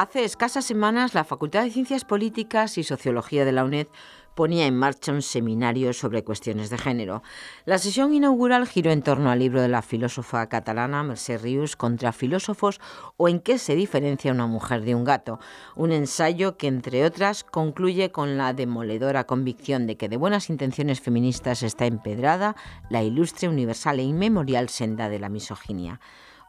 Hace escasas semanas, la Facultad de Ciencias Políticas y Sociología de la UNED ponía en marcha un seminario sobre cuestiones de género. La sesión inaugural giró en torno al libro de la filósofa catalana Mercè Rius, Contra filósofos o en qué se diferencia una mujer de un gato, un ensayo que, entre otras, concluye con la demoledora convicción de que de buenas intenciones feministas está empedrada la ilustre, universal e inmemorial senda de la misoginia.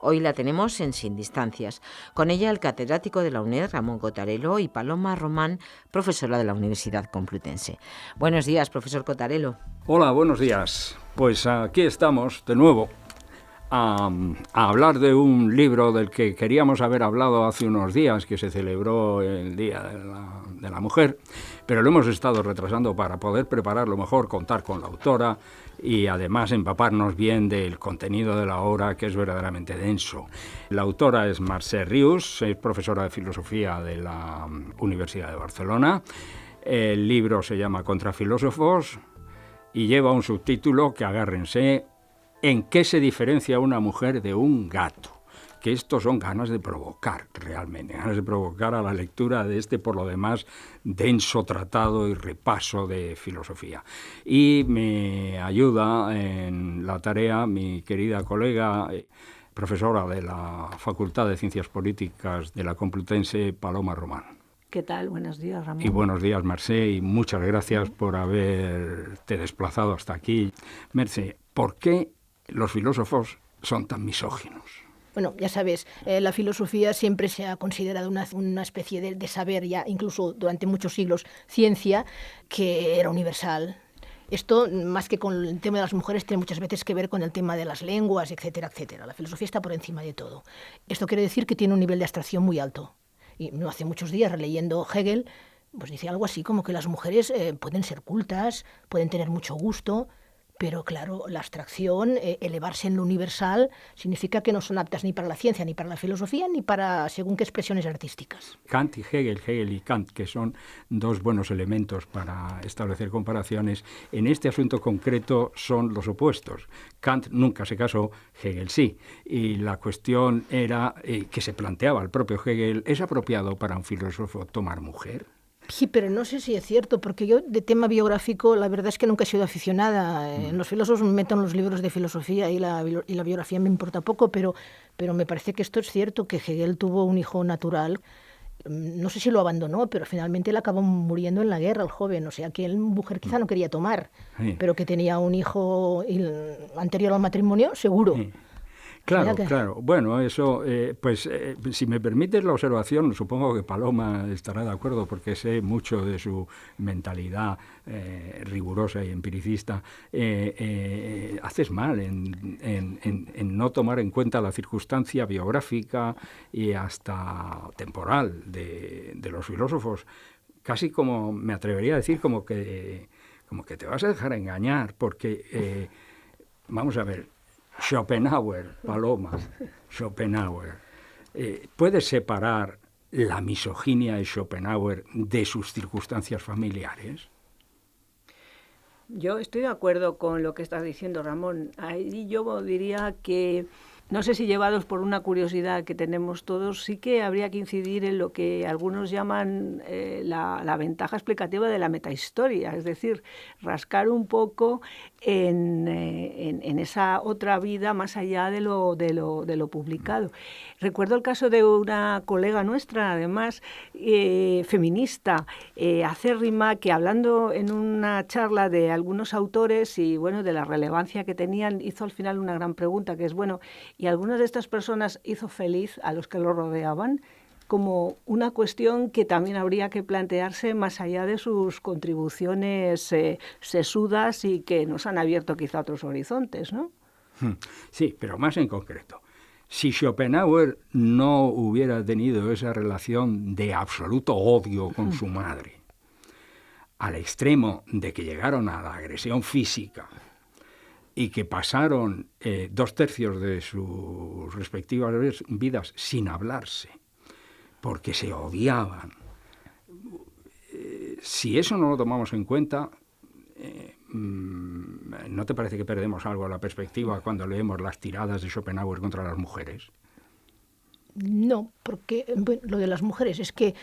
Hoy la tenemos en Sin Distancias. Con ella el catedrático de la UNED, Ramón Cotarelo, y Paloma Román, profesora de la Universidad Complutense. Buenos días, profesor Cotarelo. Hola, buenos días. Pues aquí estamos de nuevo a hablar de un libro del que queríamos haber hablado hace unos días, que se celebró el Día de la Mujer, pero lo hemos estado retrasando para poder prepararlo mejor, contar con la autora y además empaparnos bien del contenido de la obra, que es verdaderamente denso. La autora es Mercè Rius, es profesora de filosofía de la Universidad de Barcelona. El libro se llama Contra filósofos y lleva un subtítulo que, agárrense, ¿en qué se diferencia una mujer de un gato? Que estos son ganas de provocar, realmente, ganas de provocar a la lectura de este, por lo demás, denso tratado y repaso de filosofía. Y me ayuda en la tarea mi querida colega, profesora de la Facultad de Ciencias Políticas de la Complutense, Paloma Román. ¿Qué tal? Buenos días, Ramón. Y buenos días, Mercè, y muchas gracias por haberte desplazado hasta aquí. Mercè, ¿por qué los filósofos son tan misóginos? Bueno, ya sabes, la filosofía siempre se ha considerado una especie de saber, ya incluso durante muchos siglos, ciencia, que era universal. Esto, más que con el tema de las mujeres, tiene muchas veces que ver con el tema de las lenguas, etcétera, etcétera. La filosofía está por encima de todo. Esto quiere decir que tiene un nivel de abstracción muy alto. Y no hace muchos días, releyendo Hegel, pues dice algo así como que las mujeres pueden ser cultas, pueden tener mucho gusto, pero claro, la abstracción, elevarse en lo universal, significa que no son aptas ni para la ciencia, ni para la filosofía, ni para según qué expresiones artísticas. Kant y Hegel y Kant, que son dos buenos elementos para establecer comparaciones, en este asunto concreto son los opuestos. Kant nunca se casó, Hegel sí. Y la cuestión era que se planteaba el propio Hegel, ¿es apropiado para un filósofo tomar mujer? Sí, pero no sé si es cierto, porque yo de tema biográfico la verdad es que nunca he sido aficionada. En los filósofos me meto en los libros de filosofía y la biografía me importa poco, pero me parece que esto es cierto, que Hegel tuvo un hijo natural. No sé si lo abandonó, pero finalmente él acabó muriendo en la guerra, el joven. O sea, que él, mujer quizá no quería tomar, sí, pero que tenía un hijo anterior al matrimonio, seguro. Sí. Claro. Bueno, eso, si me permites la observación, supongo que Paloma estará de acuerdo porque sé mucho de su mentalidad rigurosa y empiricista. Haces mal en no tomar en cuenta la circunstancia biográfica y hasta temporal de los filósofos. Casi como, me atrevería a decir, como que te vas a dejar engañar, porque, vamos a ver, Schopenhauer, Paloma, Schopenhauer. ¿Puedes separar la misoginia de Schopenhauer de sus circunstancias familiares? Yo estoy de acuerdo con lo que estás diciendo, Ramón. Ahí yo diría que, no sé si llevados por una curiosidad que tenemos todos, sí que habría que incidir en lo que algunos llaman la ventaja explicativa de la metahistoria, es decir, rascar un poco en esa otra vida más allá de lo publicado. Recuerdo el caso de una colega nuestra, además, feminista, acérrima, que hablando en una charla de algunos autores y bueno, de la relevancia que tenían, hizo al final una gran pregunta, que es, bueno, ¿y algunas de estas personas hizo feliz a los que lo rodeaban? Como una cuestión que también habría que plantearse más allá de sus contribuciones sesudas y que nos han abierto quizá otros horizontes, ¿no? Sí, pero más en concreto. Si Schopenhauer no hubiera tenido esa relación de absoluto odio con su madre, al extremo de que llegaron a la agresión física, y que pasaron 2/3 de sus respectivas vidas sin hablarse, porque se odiaban. Si eso no lo tomamos en cuenta, ¿no te parece que perdemos algo a la perspectiva cuando leemos las tiradas de Schopenhauer contra las mujeres? No, porque lo de las mujeres es que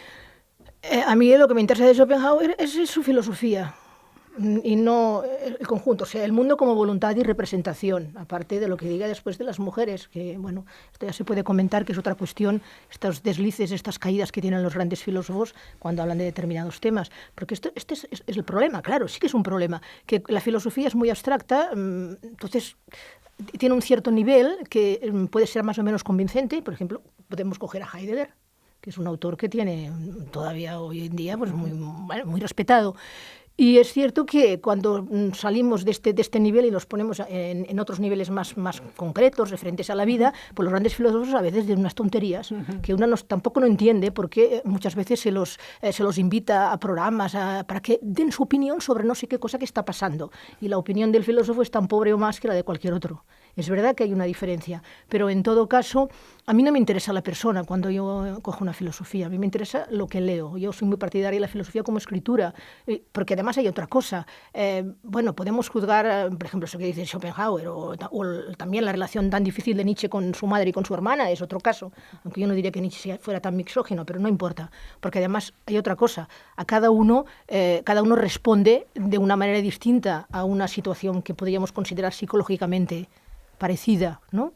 a mí lo que me interesa de Schopenhauer es su filosofía y no el conjunto, o sea, el mundo como voluntad y representación, aparte de lo que diga después de las mujeres, que bueno, esto ya se puede comentar, que es otra cuestión, estos deslices, estas caídas que tienen los grandes filósofos cuando hablan de determinados temas, porque este es el problema, claro, sí que es un problema, que la filosofía es muy abstracta, entonces tiene un cierto nivel que puede ser más o menos convincente. Por ejemplo, podemos coger a Heidegger, que es un autor que tiene todavía hoy en día pues muy respetado. Y es cierto que cuando salimos de este nivel y nos ponemos en otros niveles más concretos, referentes a la vida, pues los grandes filósofos a veces dicen unas tonterías que una tampoco no entiende, porque muchas veces se los invita a programas para que den su opinión sobre no sé qué cosa que está pasando. Y la opinión del filósofo es tan pobre o más que la de cualquier otro. Es verdad que hay una diferencia, pero en todo caso, a mí no me interesa la persona cuando yo cojo una filosofía, a mí me interesa lo que leo. Yo soy muy partidaria de la filosofía como escritura, porque además hay otra cosa. Bueno, podemos juzgar, por ejemplo, eso que dice Schopenhauer, o también la relación tan difícil de Nietzsche con su madre y con su hermana, es otro caso, aunque yo no diría que Nietzsche fuera tan misógino, pero no importa, porque además hay otra cosa. A cada uno responde de una manera distinta a una situación que podríamos considerar psicológicamente parecida, ¿no?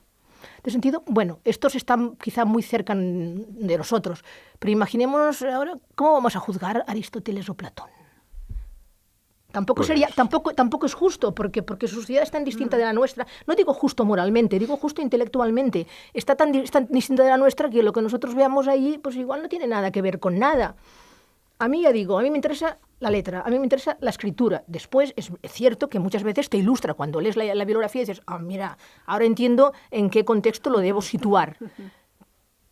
De sentido, bueno, estos están quizá muy cerca de nosotros, pero imaginémonos ahora cómo vamos a juzgar a Aristóteles o Platón. Tampoco es justo, porque su sociedad es tan distinta de la nuestra. No digo justo moralmente, digo justo intelectualmente. Está tan distinta de la nuestra que lo que nosotros veamos ahí, pues igual no tiene nada que ver con nada. A mí, ya digo, a mí me interesa la letra, a mí me interesa la escritura. Después es cierto que muchas veces te ilustra. Cuando lees la bibliografía y dices, mira, ahora entiendo en qué contexto lo debo situar.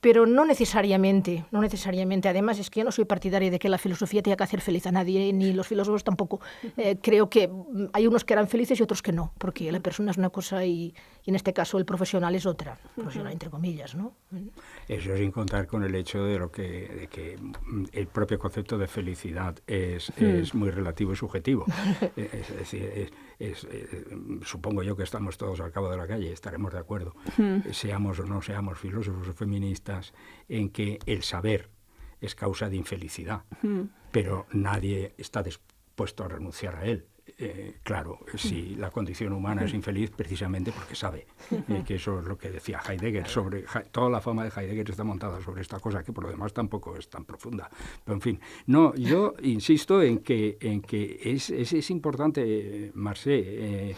Pero no necesariamente. Además, es que yo no soy partidaria de que la filosofía tenga que hacer feliz a nadie, ni los filósofos tampoco. Creo que hay unos que eran felices y otros que no, porque la persona es una cosa y en este caso el profesional es otra, profesional entre comillas, ¿no? Eso sin contar con el hecho de que el propio concepto de felicidad es muy relativo y subjetivo. Es decir, supongo yo que estamos todos al cabo de la calle, estaremos de acuerdo, seamos o no seamos filósofos o feministas, en que el saber es causa de infelicidad, pero nadie está dispuesto a renunciar a él. Claro, si la condición humana es infeliz precisamente porque sabe, que eso es lo que decía Heidegger. Toda la fama de Heidegger está montada sobre esta cosa, que por lo demás tampoco es tan profunda. Pero en fin, no, yo insisto en que es importante, Marcé.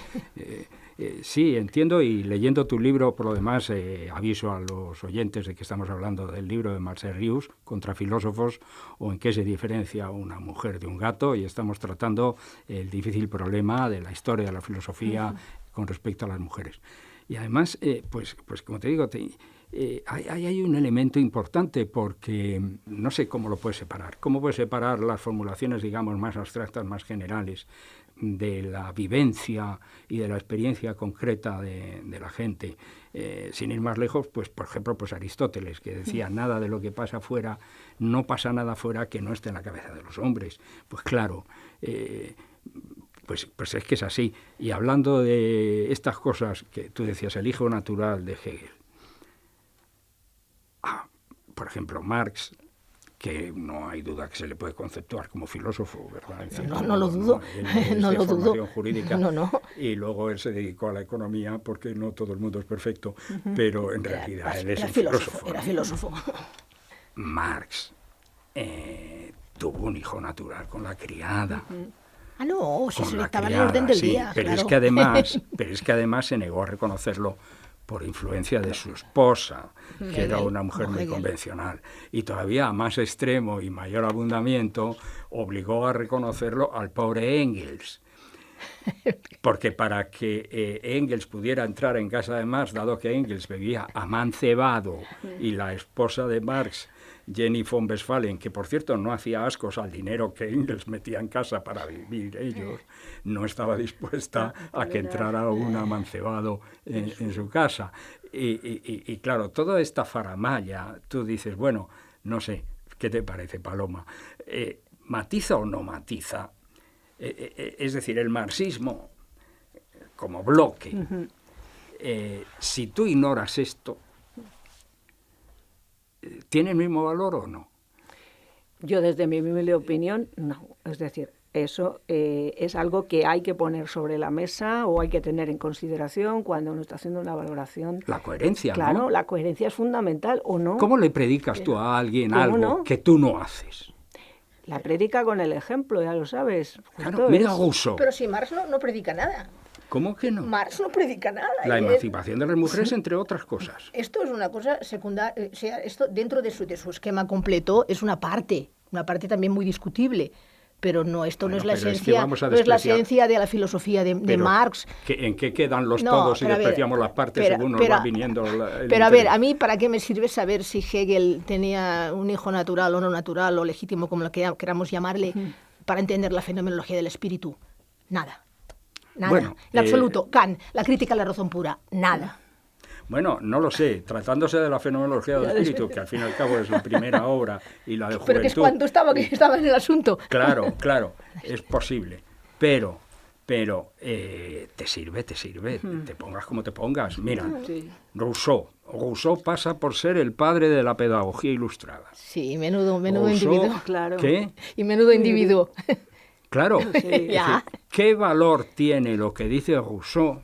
Sí, entiendo, y leyendo tu libro, por lo demás, aviso a los oyentes de que estamos hablando del libro de Marcel Rius, Contra filósofos, o en qué se diferencia una mujer de un gato, y estamos tratando el difícil problema de la historia de la filosofía con respecto a las mujeres. Y además, pues como te digo, hay un elemento importante, porque no sé cómo lo puedes separar. ¿Cómo puedes separar las formulaciones, digamos, más abstractas, más generales, de la vivencia y de la experiencia concreta de la gente? Sin ir más lejos, pues por ejemplo, pues Aristóteles, que decía, nada de lo que pasa afuera, no pasa nada afuera que no esté en la cabeza de los hombres. Pues claro, pues es que es así. Y hablando de estas cosas que tú decías, el hijo natural de Hegel, por ejemplo, Marx, que no hay duda que se le puede conceptuar como filósofo, ¿verdad? No lo dudo. No lo dudo. Formación jurídica. No. Y luego él se dedicó a la economía, porque no todo el mundo es perfecto, pero en realidad él es un filósofo. Era filósofo. Marx tuvo un hijo natural con la criada. No, si se estaba en el orden del día. Pero, claro. es que además se negó a reconocerlo por influencia de su esposa, que era una mujer muy convencional. Y todavía a más extremo y mayor abundamiento, obligó a reconocerlo al pobre Engels. Porque para que Engels pudiera entrar en casa de Marx, dado que Engels vivía amancebado y la esposa de Marx, Jenny von Westphalen, que por cierto no hacía ascos al dinero que Engels metía en casa para vivir ellos, no estaba dispuesta a que entrara un amancebado en su casa. Y claro, toda esta faramalla, tú dices, bueno, no sé, ¿qué te parece, Paloma? ¿Matiza o no matiza? Es decir, el marxismo como bloque, si tú ignoras esto, ¿tiene el mismo valor o no? Yo, desde mi humilde opinión, no. Es decir, eso es algo que hay que poner sobre la mesa o hay que tener en consideración cuando uno está haciendo una valoración. La coherencia, claro, ¿no? La coherencia es fundamental, ¿o no? ¿Cómo le predicas tú a alguien algo no? que tú no haces? La predica con el ejemplo, ya lo sabes. Claro, mira Rousseau. Pero si Marx no predica nada. ¿Cómo que no? Marx no predica nada. La emancipación de las mujeres, entre otras cosas. Esto es una cosa secundaria, o sea, esto dentro de su esquema completo es una parte también muy discutible. Pero no, esto no es la esencia, no es la esencia de la filosofía de Marx. ¿En qué quedan los todos si despreciamos las partes según nos va viniendo el Pero a ver, a mí, ¿para qué me sirve saber si Hegel tenía un hijo natural o no natural o legítimo, como lo queramos llamarle, para entender la fenomenología del espíritu? Nada. Nada. Bueno, en absoluto. Kant, la crítica a la razón pura. Nada. Bueno, no lo sé. Tratándose de la fenomenología del espíritu, que al fin y al cabo es la primera obra y la de juventud. Pero que es cuando estaba en el asunto. Claro, es posible. Pero te sirve. Te pongas como te pongas. Mira, Rousseau pasa por ser el padre de la pedagogía ilustrada. Sí, menudo Rousseau, individuo. Claro. ¿Qué? Y menudo individuo. Claro. Sí. Ya. ¿Qué valor tiene lo que dice Rousseau?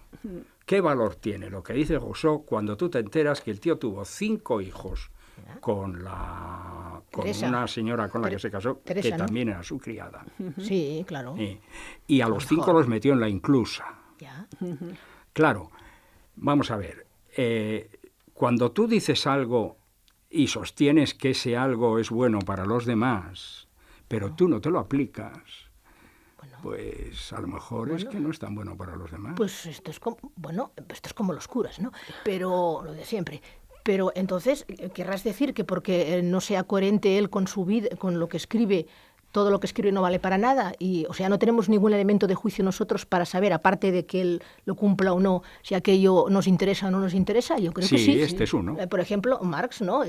¿Qué valor tiene lo que dice Rousseau cuando tú te enteras que el tío tuvo 5 hijos con una señora con la que se casó, Teresa, que ¿no? también era su criada? Sí, claro. Y a los 5 los metió en la inclusa. Ya. Claro, vamos a ver. Cuando tú dices algo y sostienes que ese algo es bueno para los demás, pero tú no te lo aplicas, pues a lo mejor es que no es tan bueno para los demás. Pues esto es como los curas, ¿no? Pero lo de siempre. Pero entonces, querrás decir que porque no sea coherente él con su vida, con lo que escribe, todo lo que escribe no vale para nada, y o sea, no tenemos ningún elemento de juicio nosotros para saber, aparte de que él lo cumpla o no, si aquello nos interesa o no nos interesa. Yo creo que sí. Este es uno. Por ejemplo, Marx, ¿no?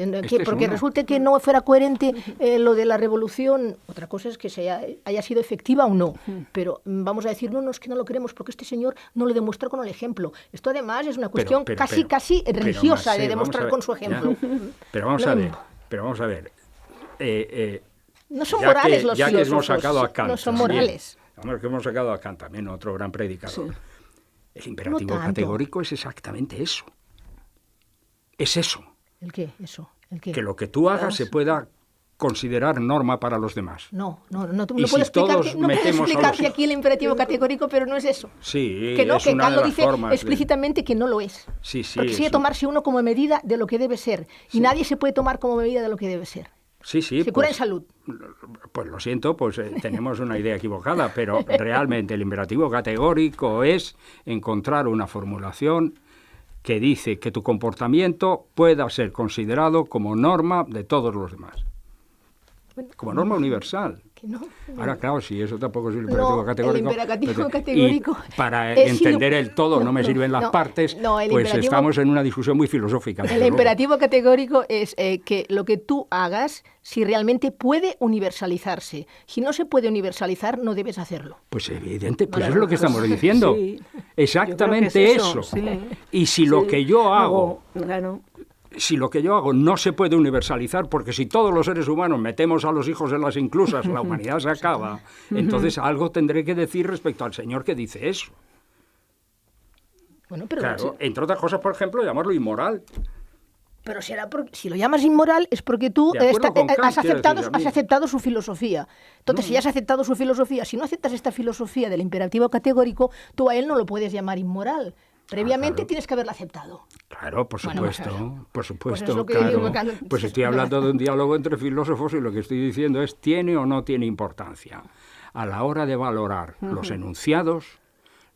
Porque resulte que no fuera coherente lo de la revolución, otra cosa es que haya sido efectiva o no, pero vamos a decir, no, es que no lo queremos porque este señor no lo demuestra con el ejemplo. Esto además es una cuestión casi religiosa de demostrar con su ejemplo. Pero vamos a ver. No son morales los filósofos. Ya que hemos sacado a Kant. No son morales. Que hemos sacado a Kant también, otro gran predicador. Sí. El imperativo categórico es exactamente eso. Es eso. ¿El qué? Eso. ¿El qué? Que lo que tú hagas se pueda considerar norma para los demás. No puedo explicarte aquí el imperativo categórico, pero no es eso. Sí, que no, es que una Kant de lo las dice formas explícitamente que no lo es. Sí, porque sigue tomarse uno como medida de lo que debe ser. Y nadie se puede tomar como medida de lo que debe ser. Sí, se cura en salud. Pues lo siento, tenemos una idea equivocada, pero realmente el imperativo categórico es encontrar una formulación que dice que tu comportamiento pueda ser considerado como norma de todos los demás. Como norma universal. No. Ahora, claro, si eso tampoco es el imperativo categórico. El imperativo categórico. Y para entender el todo no me sirven las partes, pues estamos en una discusión muy filosófica. El imperativo categórico es que lo que tú hagas, si realmente puede universalizarse. Si no se puede universalizar, no debes hacerlo. Pues evidente, pues eso es lo que estamos diciendo. Sí. Exactamente eso. Sí. Y si lo que yo hago... Si lo que yo hago no se puede universalizar, porque si todos los seres humanos metemos a los hijos en las inclusas, la humanidad se acaba, entonces algo tendré que decir respecto al señor que dice eso. Bueno, pero claro, entre otras cosas, por ejemplo, llamarlo inmoral. Pero si lo llamas inmoral es porque tú has aceptado su filosofía. Entonces, si ya has aceptado su filosofía, si no aceptas esta filosofía del imperativo categórico, tú a él no lo puedes llamar inmoral. Previamente tienes que haberla aceptado. Claro, por supuesto, claro. Pues estoy hablando de un diálogo entre filósofos y lo que estoy diciendo es, ¿tiene o no tiene importancia a la hora de valorar los enunciados,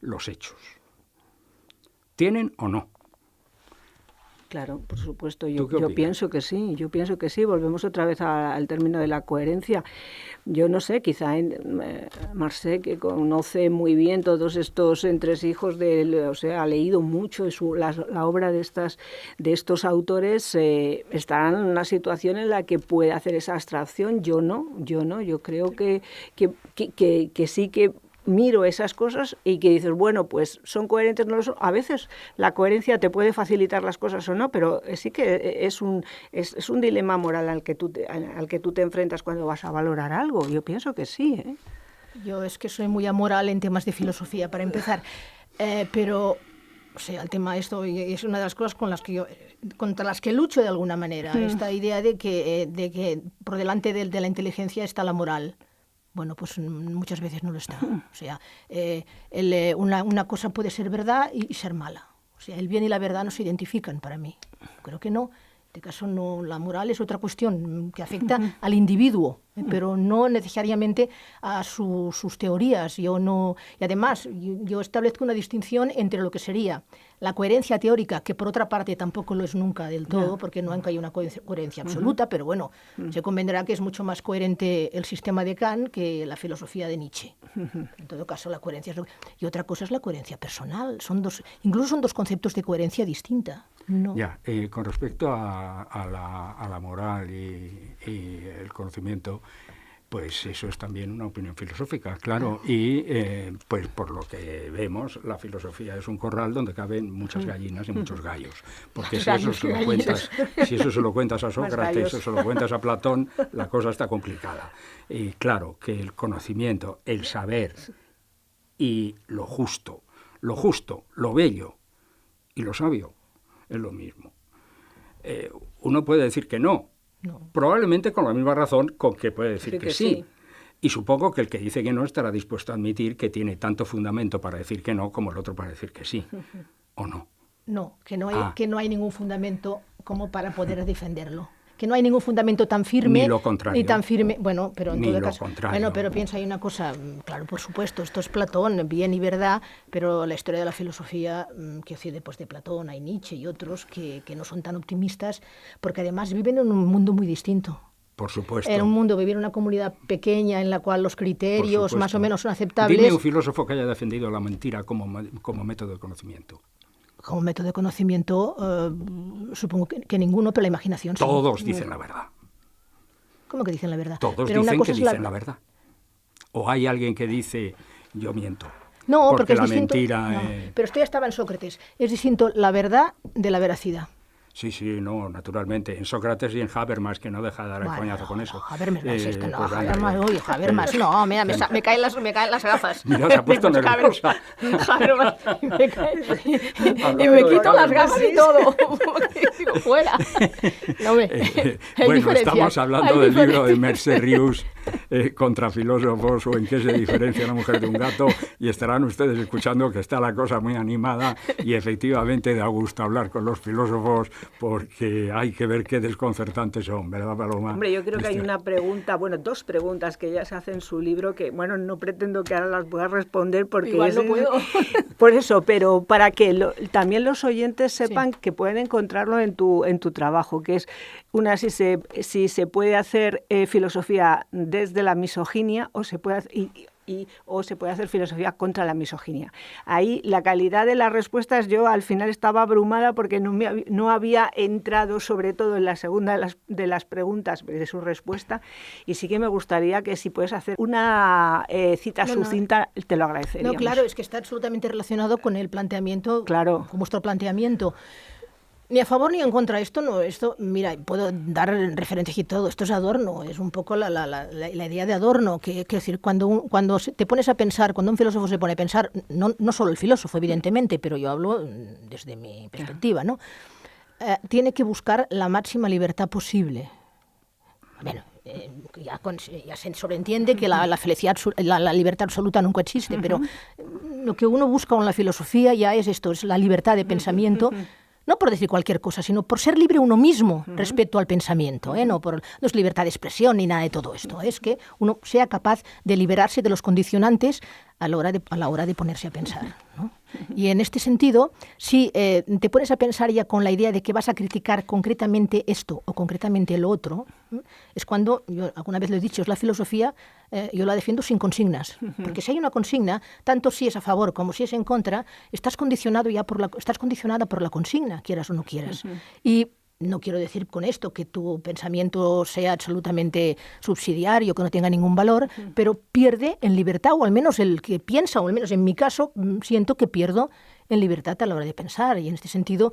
los hechos? ¿Tienen o no? Claro, por supuesto, yo pienso que sí, volvemos otra vez al término de la coherencia. Yo no sé, quizá Marx, que conoce muy bien todos estos entresijos, ha leído mucho la obra de estos autores, está en una situación en la que puede hacer esa abstracción. Yo no, yo creo que sí que miro esas cosas y que dices, bueno, pues son coherentes, no lo son. A veces la coherencia te puede facilitar las cosas o no, pero sí que es un dilema moral al que tú te enfrentas cuando vas a valorar algo. Yo pienso que sí, ¿eh? Yo es que soy muy amoral en temas de filosofía, para empezar, pero... O sea, el tema esto es una de las cosas contra las que lucho de alguna manera. Esta idea de que por delante de la inteligencia está la moral. Bueno, pues muchas veces no lo está. O sea, una cosa puede ser verdad y ser mala. O sea, el bien y la verdad no se identifican para mí. Creo que no. En este caso, no, la moral es otra cuestión que afecta al individuo, pero no necesariamente a sus teorías. Y además, yo establezco una distinción entre lo que sería la coherencia teórica, que por otra parte tampoco lo es nunca del todo, porque nunca hay una coherencia absoluta, pero bueno, se convendrá que es mucho más coherente el sistema de Kant que la filosofía de Nietzsche. En todo caso, la coherencia es y otra cosa es la coherencia personal. Incluso son dos conceptos de coherencia distinta. No. Ya, con respecto a la moral y el conocimiento, pues eso es también una opinión filosófica, claro, y pues por lo que vemos, la filosofía es un corral donde caben muchas gallinas y muchos gallos, porque si eso se lo cuentas a Sócrates o se lo cuentas a Platón, la cosa está complicada. Y claro, que el conocimiento, el saber y lo justo, lo bello y lo sabio es lo mismo. Uno puede decir que no, probablemente con la misma razón con que puede decir que sí. Y supongo que el que dice que no estará dispuesto a admitir que tiene tanto fundamento para decir que no como el otro para decir que sí, ¿o no? No, que no hay ningún fundamento como para poder defenderlo. Que no hay ningún fundamento tan firme ni lo contrario, ni tan firme, bueno, pero en ni todo lo caso, contrario. bueno, pero piensa, hay una cosa, claro, por supuesto, esto es Platón, bien y verdad, pero la historia de la filosofía, que decir, después de Platón hay Nietzsche y otros que no son tan optimistas, porque además viven en un mundo muy distinto. Por supuesto. En un mundo, vivir en una comunidad pequeña en la cual los criterios más o menos son aceptables. Dime un filósofo que haya defendido la mentira como método de conocimiento. Como método de conocimiento, supongo que ninguno, pero la imaginación sí. Todos dicen la verdad. ¿Cómo que dicen la verdad? Todos dicen que dicen la verdad. ¿O hay alguien que dice, yo miento? No, porque es la distinto. Mentira, no, pero esto ya estaba en Sócrates. Es distinto la verdad de la veracidad. Sí, no, naturalmente. En Sócrates y en Habermas, que no deja de dar el coñazo con eso. Habermas, es que no, pues Habermas, no, mira, me caen las gafas. Mira, se ha puesto nerviosa. Habermas, y me quito las gafas y todo. Digo, fuera. No, bueno, estamos hablando del libro de Mercè Rius, contra filósofos, o en qué se diferencia una mujer de un gato, y estarán ustedes escuchando que está la cosa muy animada, y efectivamente da gusto hablar con los filósofos, porque hay que ver qué desconcertantes son, ¿verdad, Paloma? Hombre, yo creo que hay una pregunta, bueno, dos preguntas que ella se hace en su libro que, bueno, no pretendo que ahora las pueda responder porque... Igual no puedo. Por eso, pero para que también los oyentes sepan que pueden encontrarlo en tu trabajo, que es si se puede hacer filosofía desde la misoginia o se puede hacer filosofía contra la misoginia. Ahí la calidad de las respuestas, yo al final estaba abrumada porque no había entrado sobre todo en la segunda de las preguntas de su respuesta, y sí que me gustaría que si puedes hacer una cita sucinta, te lo agradeceríamos. No, claro, es que está absolutamente relacionado con el planteamiento, claro, con vuestro planteamiento. Ni a favor ni en contra. Esto, mira, puedo dar referencias y todo. Esto es Adorno, es un poco la idea de Adorno. Que decir, cuando te pones a pensar, cuando un filósofo se pone a pensar, no solo el filósofo, evidentemente, pero yo hablo desde mi perspectiva, ¿no? Tiene que buscar la máxima libertad posible. Bueno, ya se sobreentiende que la felicidad, la libertad absoluta nunca existe, pero lo que uno busca con la filosofía ya es esto, es la libertad de pensamiento. No por decir cualquier cosa, sino por ser libre uno mismo respecto al pensamiento. No es libertad de expresión ni nada de todo esto. Es que uno sea capaz de liberarse de los condicionantes a la hora de ponerse a pensar, ¿no? Y en este sentido, si te pones a pensar ya con la idea de que vas a criticar concretamente esto o concretamente lo otro, es cuando, yo alguna vez lo he dicho, es la filosofía, yo la defiendo sin consignas. Porque si hay una consigna, tanto si es a favor como si es en contra, estás condicionada por la consigna, quieras o no quieras. Y No quiero decir con esto que tu pensamiento sea absolutamente subsidiario, que no tenga ningún valor, pero pierde en libertad, o al menos el que piensa, o al menos en mi caso, siento que pierdo en libertad a la hora de pensar. Y en este sentido,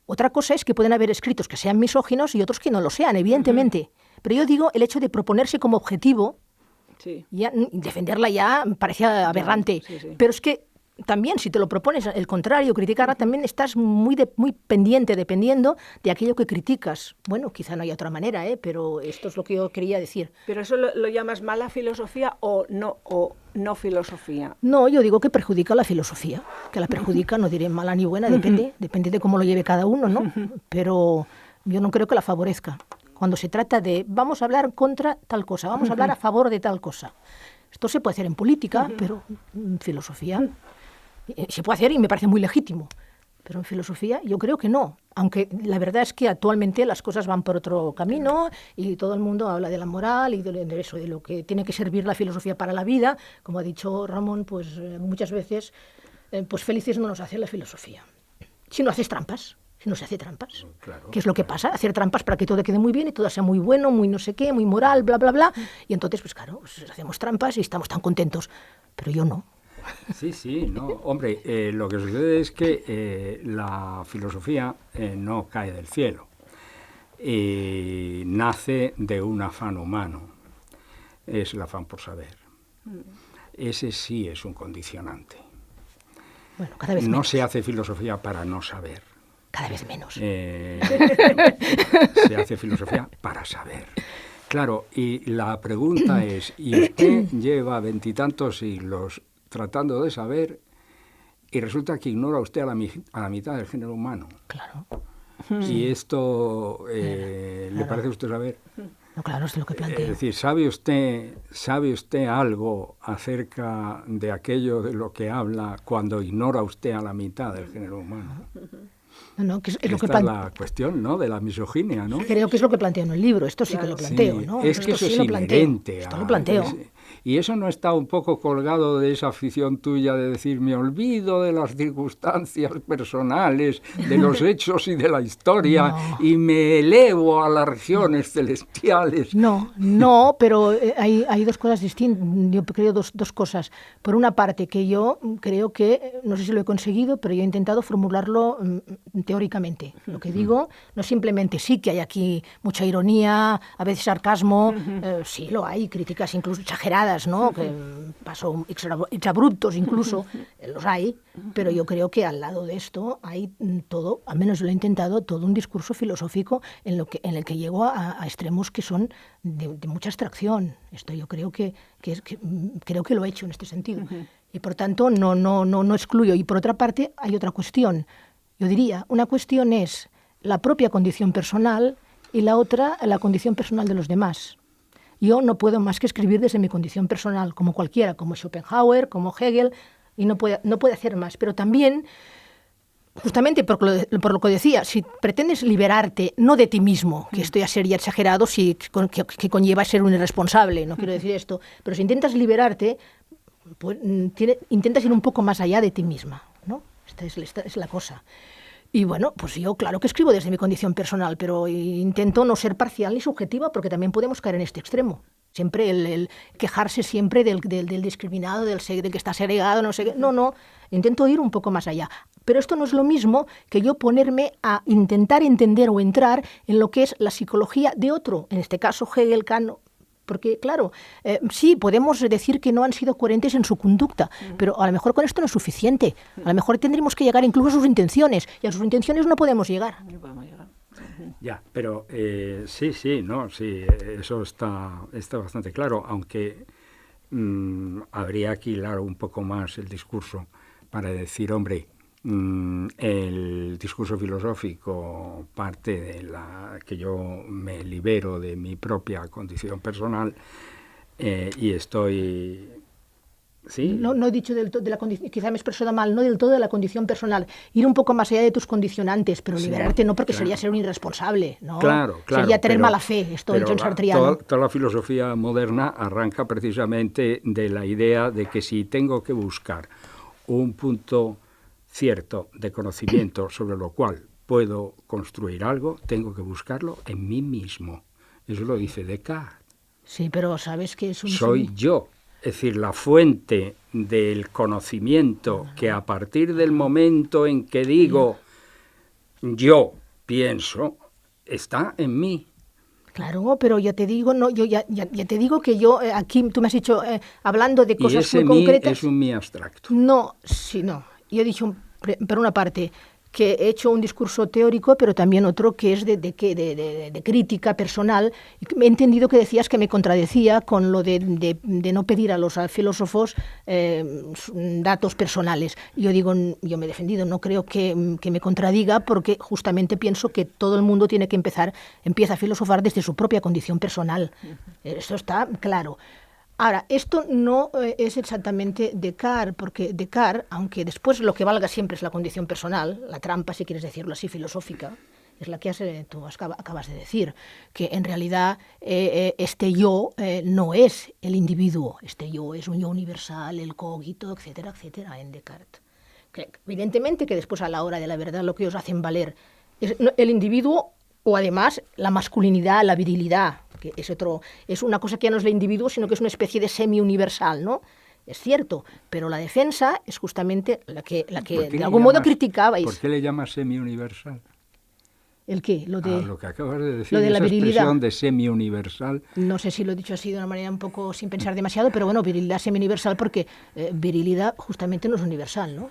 otra cosa es que pueden haber escritos que sean misóginos y otros que no lo sean, evidentemente. Pero yo digo, el hecho de proponerse como objetivo, ya, defenderla ya parecía aberrante. Pero es que también, si te lo propones el contrario, criticarla, también estás muy pendiente, dependiendo de aquello que criticas. Bueno, quizá no hay otra manera, pero esto es lo que yo quería decir. ¿Pero eso lo llamas mala filosofía o no filosofía? No, yo digo que perjudica la filosofía. Que la perjudica, no diré mala ni buena, depende de cómo lo lleve cada uno, ¿no? Pero yo no creo que la favorezca. Cuando se trata de, vamos a hablar contra tal cosa, vamos a hablar a favor de tal cosa. Esto se puede hacer en política, pero en filosofía se puede hacer y me parece muy legítimo. Pero en filosofía yo creo que no. Aunque la verdad es que actualmente las cosas van por otro camino y todo el mundo habla de la moral y de eso, de lo que tiene que servir la filosofía para la vida. Como ha dicho Ramón, pues muchas veces pues felices no nos hace la filosofía. Si no haces trampas. Si no se hace trampas. Claro, ¿qué es lo que pasa? Hacer trampas para que todo quede muy bien y todo sea muy bueno, muy no sé qué, muy moral, bla, bla, bla. Y entonces, pues claro, pues hacemos trampas y estamos tan contentos. Pero yo no. Sí, no. Hombre, lo que sucede es que la filosofía no cae del cielo. Nace de un afán humano. Es el afán por saber. Ese sí es un condicionante. Bueno, cada vez no menos. Se hace filosofía para no saber. Cada vez menos. Se hace filosofía para saber. Claro, y la pregunta es, ¿y usted lleva 20 y tantos siglos tratando de saber y resulta que ignora usted a la mitad del género humano? Claro. ¿Y esto le parece a usted saber? No, claro, es lo que planteo. Es decir, ¿sabe usted algo acerca de aquello de lo que habla cuando ignora usted a la mitad del género humano? No, que es lo que Esta es la cuestión, ¿no?, de la misoginia, ¿no? Creo que es lo que planteo en el libro. Esto sí que lo planteo, sí, ¿no? Es que esto eso sí es inherente. Esto lo planteo. Y eso no está un poco colgado de esa afición tuya de decir, me olvido de las circunstancias personales, de los hechos y de la historia, y me elevo a las regiones celestiales. No, pero hay dos cosas distintas. Yo creo dos cosas. Por una parte, que yo creo que, no sé si lo he conseguido, pero yo he intentado formularlo teóricamente. Lo que digo, no simplemente sí que hay aquí mucha ironía, a veces sarcasmo, sí lo hay, críticas incluso exageradas, ¿no? Que paso exabruptos incluso, los hay, pero yo creo que al lado de esto hay todo, al menos lo he intentado, todo un discurso filosófico en el que llego a extremos que son de mucha abstracción. Esto yo creo que creo que lo he hecho en este sentido. Y por tanto no excluyo. Y por otra parte hay otra cuestión. Yo diría, una cuestión es la propia condición personal y la otra la condición personal de los demás. Yo no puedo más que escribir desde mi condición personal, como cualquiera, como Schopenhauer, como Hegel, y no puede hacer más. Pero también, justamente por lo que decía, si pretendes liberarte, no de ti mismo, que esto ya sería exagerado, que conlleva ser un irresponsable, no quiero decir esto, pero si intentas liberarte, pues, intentas ir un poco más allá de ti misma, ¿no? Esta es la cosa. Y bueno, pues yo claro que escribo desde mi condición personal, pero intento no ser parcial ni subjetiva, porque también podemos caer en este extremo. Siempre el quejarse siempre del discriminado, del que está segregado, no sé qué. No, intento ir un poco más allá. Pero esto no es lo mismo que yo ponerme a intentar entender o entrar en lo que es la psicología de otro, en este caso Hegel, Kant. Porque, claro, sí, podemos decir que no han sido coherentes en su conducta, pero a lo mejor con esto no es suficiente. A lo mejor tendremos que llegar incluso a sus intenciones, y a sus intenciones no podemos llegar. Ya, pero sí, eso está bastante claro, aunque habría que hilar un poco más el discurso para decir, hombre, el discurso filosófico parte de que yo me libero de mi propia condición personal y estoy... ¿Sí? No he dicho del todo de la condición, quizá me he expresado mal, no del todo de la condición personal, ir un poco más allá de tus condicionantes, pero liberarte no, porque sería ser un irresponsable, ¿no? Claro, sería tener mala fe, esto dicho en sartriano. Toda la filosofía moderna arranca precisamente de la idea de que si tengo que buscar un punto cierto de conocimiento sobre lo cual puedo construir algo, tengo que buscarlo en mí mismo. Eso lo dice Descartes. Sí, pero sabes que es un... Soy yo. Es decir, la fuente del conocimiento que a partir del momento en que digo yo pienso, está en mí. Claro, pero ya te digo, no, yo ya te digo que yo aquí tú me has dicho hablando de cosas y ese muy concretas. Mí es un mí abstracto. No, sí, no. Yo he dicho, por una parte, que he hecho un discurso teórico, pero también otro que es de crítica personal. He entendido que decías que me contradecía con lo de no pedir a los filósofos datos personales. Yo digo, yo me he defendido, no creo que me contradiga, porque justamente pienso que todo el mundo empieza a filosofar desde su propia condición personal. Eso está claro. Ahora, esto no es exactamente Descartes, porque Descartes, aunque después lo que valga siempre es la condición personal, la trampa, si quieres decirlo así, filosófica, es la que tú acabas de decir, que en realidad este yo no es el individuo, este yo es un yo universal, el cogito, etcétera, etcétera, en Descartes. Que, evidentemente que después a la hora de la verdad lo que os hacen valer es el individuo o además la masculinidad, la virilidad, que es una cosa que ya no es el individuo, sino que es una especie de semi-universal, ¿no? Es cierto, pero la defensa es justamente la que de algún modo criticabais. ¿Por qué le llamas semi-universal? ¿El qué? Lo que acabas de decir, lo de la esa virilidad. Expresión de semi-universal. No sé si lo he dicho así de una manera un poco sin pensar demasiado, pero bueno, virilidad semi-universal, porque virilidad justamente no es universal, ¿no?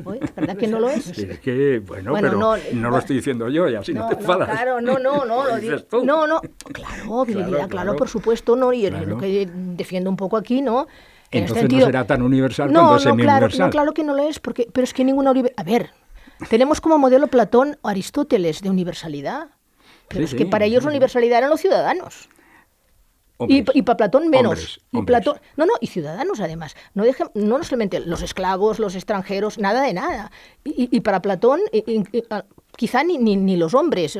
¿Oye? ¿Verdad que no lo es? Sí, es que, bueno pero no lo estoy diciendo yo y así no te enfadas. Claro, no, lo digo. No, claro, virilidad, claro, por supuesto, no, y es lo que defiendo un poco aquí, ¿no? Entonces no será tan universal cuando es semi-universal. Claro que no lo es, pero es que ninguna... A ver, tenemos como modelo Platón o Aristóteles de universalidad, pero es que para ellos la universalidad eran los ciudadanos. Y para Platón menos. Hombres. Y ciudadanos además. No solamente los esclavos, los extranjeros, nada de nada. Y para Platón... quizá ni los hombres,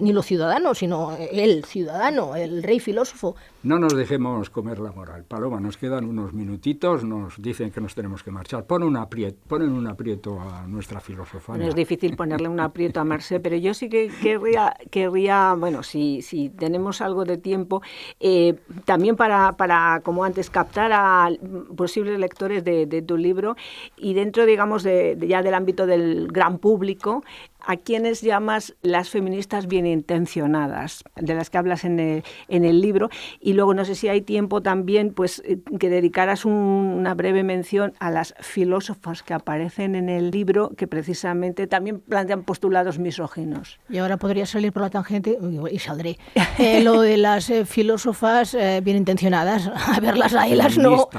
ni los ciudadanos, sino el ciudadano, el rey filósofo. No nos dejemos comer la moral. Paloma, nos quedan unos minutitos, nos dicen que nos tenemos que marchar. Ponen un aprieto a nuestra filosofía. Bueno, es difícil ponerle un aprieto a Mercè, pero yo sí que querría, bueno, si tenemos algo de tiempo, también para, como antes, captar a posibles lectores de tu libro y dentro, digamos, ya del ámbito del gran público, ¿a quiénes llamas las feministas bien intencionadas, de las que hablas en el libro? Y luego no sé si hay tiempo también pues que dedicaras una breve mención a las filósofas que aparecen en el libro, que precisamente también plantean postulados misóginos. Y ahora podría salir por la tangente, y saldré, lo de las filósofas bien intencionadas, a verlas a ellas no,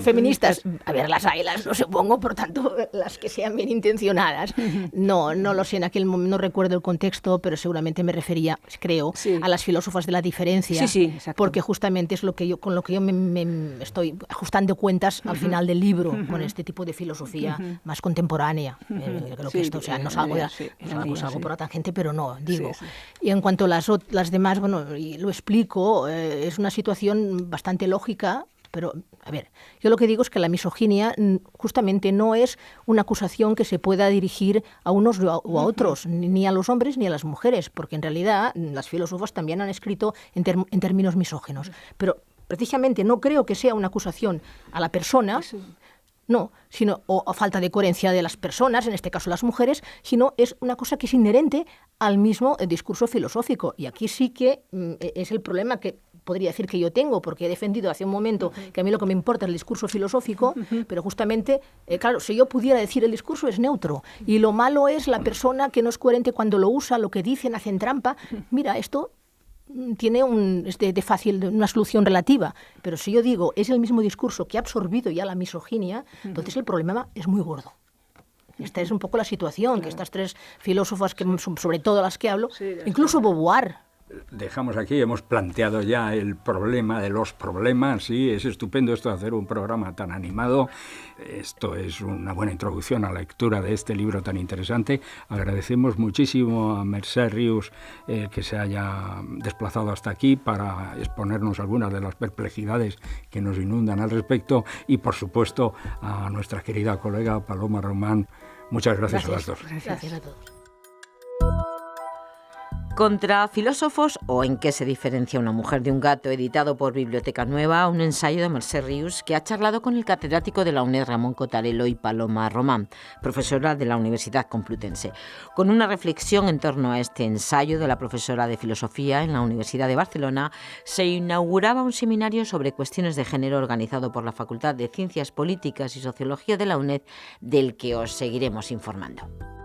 feministas, a verlas a ellas no supongo, por tanto las que sean bien intencionadas, no lo sé, en aquel momento no recuerdo el contexto, pero seguramente me refería, creo, a las filósofas de la diferencia, porque justamente es con lo que yo me estoy ajustando cuentas al final del libro, con este tipo de filosofía más contemporánea. Creo que esto, o sea, no salgo por la tangente, pero no, digo. Y en cuanto a las demás, bueno, y lo explico, es una situación bastante lógica. Pero, a ver, yo lo que digo es que la misoginia justamente no es una acusación que se pueda dirigir a unos o a otros, ni a los hombres ni a las mujeres, porque en realidad las filósofas también han escrito en términos misóginos. Pero precisamente no creo que sea una acusación a la persona, no, sino o a falta de coherencia de las personas, en este caso las mujeres, sino es una cosa que es inherente al mismo discurso filosófico. Y aquí sí que es el problema que podría decir que yo tengo, porque he defendido hace un momento que a mí lo que me importa es el discurso filosófico, pero justamente, claro, si yo pudiera decir el discurso es neutro, y lo malo es la persona que no es coherente cuando lo usa, lo que dicen, hacen trampa. Mira, esto tiene una solución relativa, pero si yo digo es el mismo discurso que ha absorbido ya la misoginia, entonces el problema es muy gordo. Esta es un poco la situación, que estas tres filósofas, que sobre todo las que hablo, incluso Beauvoir. Dejamos aquí, hemos planteado ya el problema de los problemas, sí, es estupendo esto de hacer un programa tan animado. Esto es una buena introducción a la lectura de este libro tan interesante. Agradecemos muchísimo a Mercè Rius que se haya desplazado hasta aquí para exponernos algunas de las perplejidades que nos inundan al respecto y, por supuesto, a nuestra querida colega Paloma Román. Muchas gracias a las dos. Gracias a todos. Contra filósofos o en qué se diferencia una mujer de un gato, editado por Biblioteca Nueva, un ensayo de Mercè Rius, que ha charlado con el catedrático de la UNED Ramón Cotarelo y Paloma Román, profesora de la Universidad Complutense. Con una reflexión en torno a este ensayo de la profesora de filosofía en la Universidad de Barcelona, se inauguraba un seminario sobre cuestiones de género organizado por la Facultad de Ciencias Políticas y Sociología de la UNED, del que os seguiremos informando.